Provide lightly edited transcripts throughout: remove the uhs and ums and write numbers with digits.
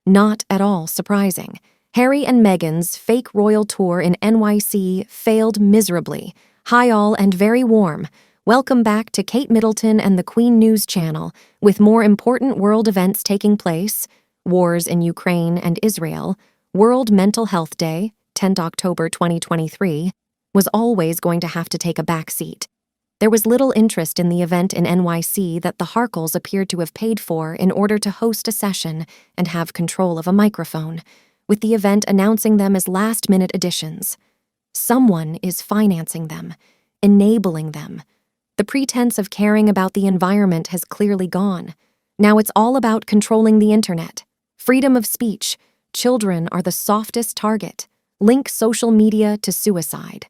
Not at all surprising. Harry and Meghan's fake royal tour in NYC failed miserably. Hi all and very warm. Welcome back to Kate Middleton and the Queen News Channel, with more important world events taking place: wars in Ukraine and Israel, World Mental Health Day, 10th October 2023, was always going to have to take a back seat. There was little interest in the event in NYC that the Harkles appeared to have paid for in order to host a session and have control of a microphone, with the event announcing them as last-minute additions. Someone is financing them, enabling them. The pretense of caring about the environment has clearly gone. Now it's all about controlling the internet. Freedom of speech. Children are the softest target. Link social media to suicide.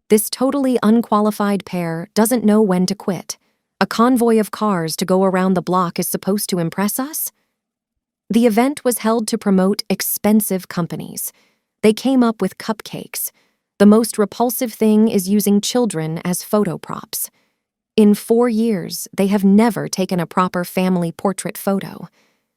This totally unqualified pair doesn't know when to quit. A convoy of cars to go around the block is supposed to impress us? The event was held to promote expensive companies. They came up with cupcakes. The most repulsive thing is using children as photo props. In 4 years, they have never taken a proper family portrait photo.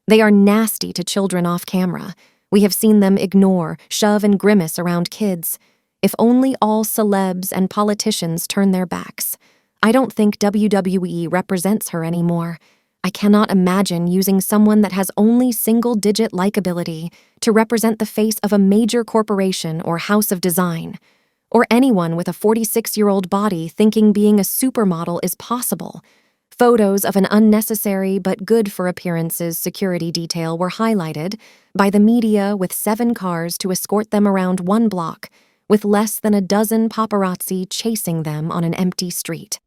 They are nasty to children off camera. We have seen them ignore, shove, and grimace around kids. If only all celebs and politicians turn their backs. I don't think WWE represents her anymore. I cannot imagine using someone that has only single-digit likability to represent the face of a major corporation or house of design, or anyone with a 46-year-old body thinking being a supermodel is possible. Photos of an unnecessary but good for appearances security detail were highlighted by the media with 7 cars to escort them around 1 block, with less than a dozen paparazzi chasing them on an empty street.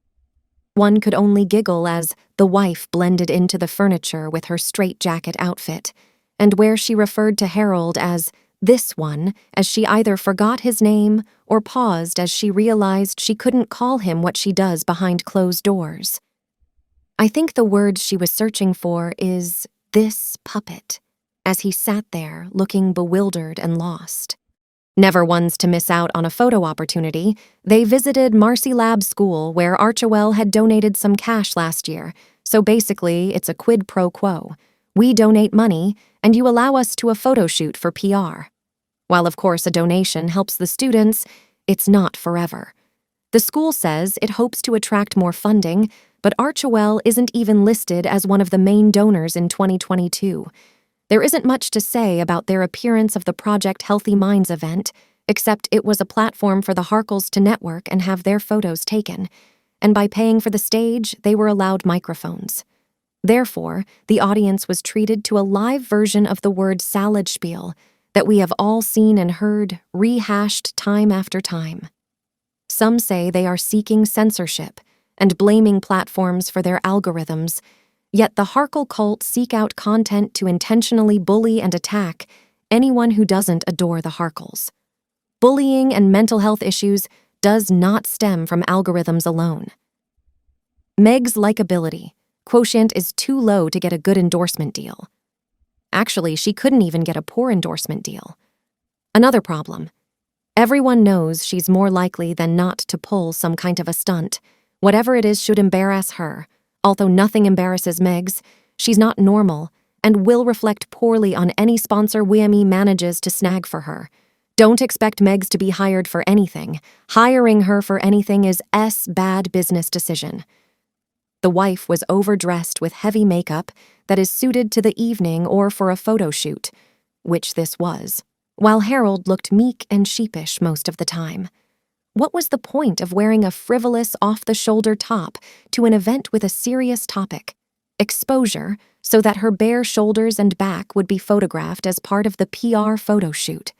One could only giggle as the wife blended into the furniture with her straitjacket outfit, and where she referred to Harold as this one, as she either forgot his name or paused as she realized she couldn't call him what she does behind closed doors. I think the word she was searching for is this puppet, as he sat there looking bewildered and lost. Never ones to miss out on a photo opportunity, they visited Marcy Lab's school where Archewell had donated some cash last year, so basically it's a quid pro quo. We donate money, and you allow us to a photo shoot for PR. While of course a donation helps the students, it's not forever. The school says it hopes to attract more funding, but Archewell isn't even listed as one of the main donors in 2022. There isn't much to say about their appearance of the Project Healthy Minds event, except it was a platform for the Harkles to network and have their photos taken, and by paying for the stage, they were allowed microphones. Therefore, the audience was treated to a live version of the word salad spiel that we have all seen and heard, rehashed time after time. Some say they are seeking censorship and blaming platforms for their algorithms, yet the Harkle cult seek out content to intentionally bully and attack anyone who doesn't adore the Harkles. Bullying and mental health issues does not stem from algorithms alone. Meg's likability quotient is too low to get a good endorsement deal. Actually, she couldn't even get a poor endorsement deal. Another problem. Everyone knows she's more likely than not to pull some kind of a stunt. Whatever it is should embarrass her. Although nothing embarrasses Megs, she's not normal and will reflect poorly on any sponsor WME manages to snag for her. Don't expect Megs to be hired for anything. Hiring her for anything is bad business decision. The wife was overdressed with heavy makeup that is suited to the evening or for a photo shoot, which this was, while Harold looked meek and sheepish most of the time. What was the point of wearing a frivolous, off-the-shoulder top to an event with a serious topic? Exposure, so that her bare shoulders and back would be photographed as part of the PR photo shoot.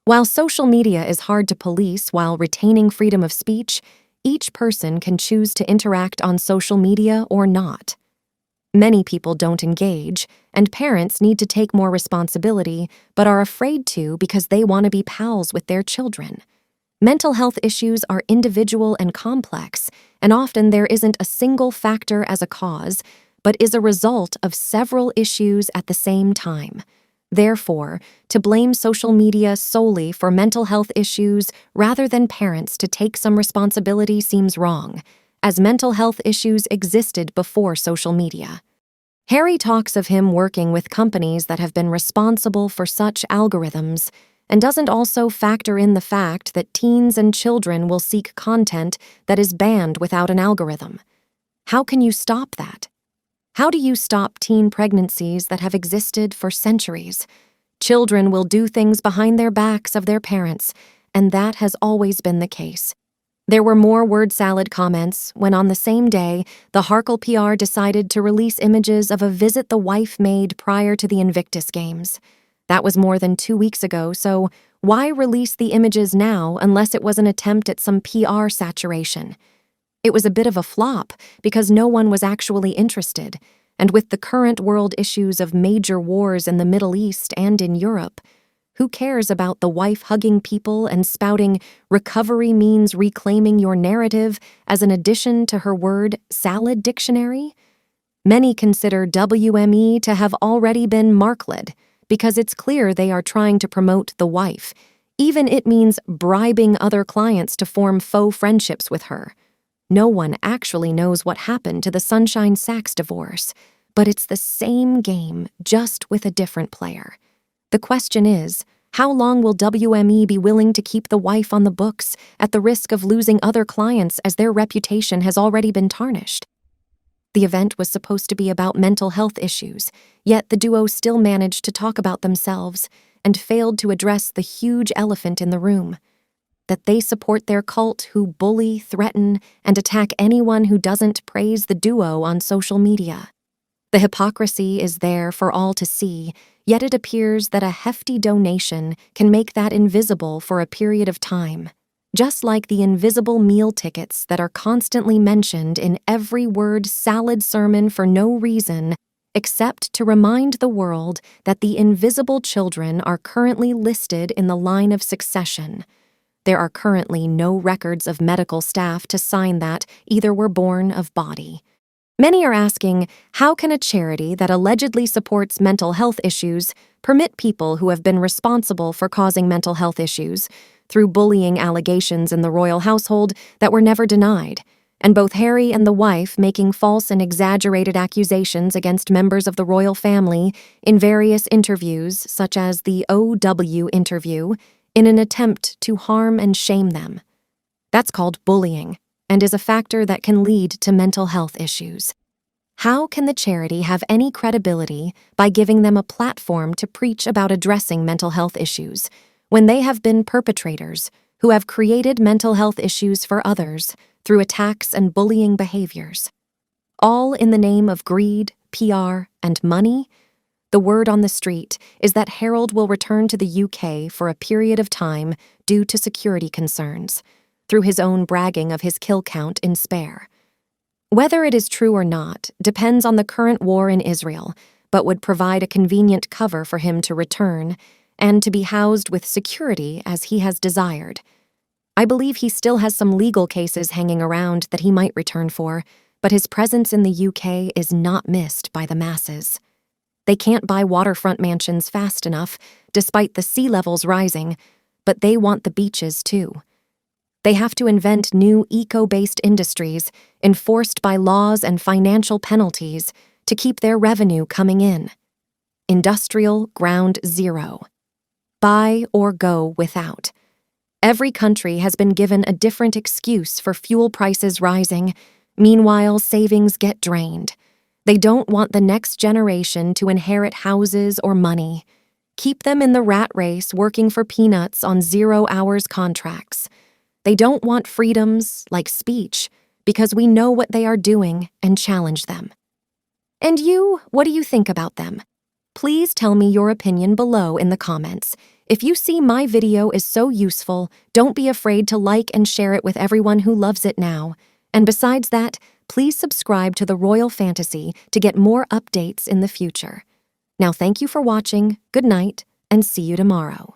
While social media is hard to police while retaining freedom of speech, each person can choose to interact on social media or not. Many people don't engage, and parents need to take more responsibility, but are afraid to because they want to be pals with their children. Mental health issues are individual and complex, and often there isn't a single factor as a cause, but is a result of several issues at the same time. Therefore, to blame social media solely for mental health issues rather than parents to take some responsibility seems wrong, as mental health issues existed before social media. Harry talks of him working with companies that have been responsible for such algorithms, and doesn't also factor in the fact that teens and children will seek content that is banned without an algorithm. How can you stop that? How do you stop teen pregnancies that have existed for centuries? Children will do things behind their backs of their parents, and that has always been the case. There were more word salad comments when on the same day, the Harkle PR decided to release images of a visit the wife made prior to the Invictus Games. That was more than 2 weeks ago, so why release the images now unless it was an attempt at some PR saturation? It was a bit of a flop because no one was actually interested, and with the current world issues of major wars in the Middle East and in Europe, who cares about the wife hugging people and spouting recovery means reclaiming your narrative as an addition to her word salad dictionary? Many consider WME to have already been markled because it's clear they are trying to promote the wife. Even it means bribing other clients to form faux friendships with her. No one actually knows what happened to the Sunshine Sachs divorce, but it's the same game, just with a different player. The question is, how long will WME be willing to keep the wife on the books at the risk of losing other clients as their reputation has already been tarnished? The event was supposed to be about mental health issues, yet the duo still managed to talk about themselves and failed to address the huge elephant in the room: that they support their cult who bully, threaten, and attack anyone who doesn't praise the duo on social media. The hypocrisy is there for all to see, yet it appears that a hefty donation can make that invisible for a period of time, just like the invisible meal tickets that are constantly mentioned in every word salad sermon for no reason except to remind the world that the invisible children are currently listed in the line of succession. There are currently no records of medical staff to sign that either were born of body. Many are asking, how can a charity that allegedly supports mental health issues permit people who have been responsible for causing mental health issues through bullying allegations in the royal household that were never denied, and both Harry and the wife making false and exaggerated accusations against members of the royal family in various interviews, such as the OW interview, in an attempt to harm and shame them? That's called bullying, and is a factor that can lead to mental health issues. How can the charity have any credibility by giving them a platform to preach about addressing mental health issues when they have been perpetrators who have created mental health issues for others through attacks and bullying behaviors? All in the name of greed, PR, and money? The word on the street is that Harold will return to the UK for a period of time due to security concerns, through his own bragging of his kill count in Spare. Whether it is true or not depends on the current war in Israel, but would provide a convenient cover for him to return and to be housed with security as he has desired. I believe he still has some legal cases hanging around that he might return for, but his presence in the UK is not missed by the masses. They can't buy waterfront mansions fast enough, despite the sea levels rising, but they want the beaches too. They have to invent new eco-based industries enforced by laws and financial penalties to keep their revenue coming in. Industrial ground zero. Buy or go without. Every country has been given a different excuse for fuel prices rising. Meanwhile, savings get drained. They don't want the next generation to inherit houses or money. Keep them in the rat race working for peanuts on 0-hours contracts. They don't want freedoms like speech because we know what they are doing and challenge them. And you, what do you think about them? Please tell me your opinion below in the comments. If you see my video is so useful, don't be afraid to like and share it with everyone who loves it now. And besides that, please subscribe to The Royal Fantasy to get more updates in the future. Now thank you for watching, good night, and see you tomorrow.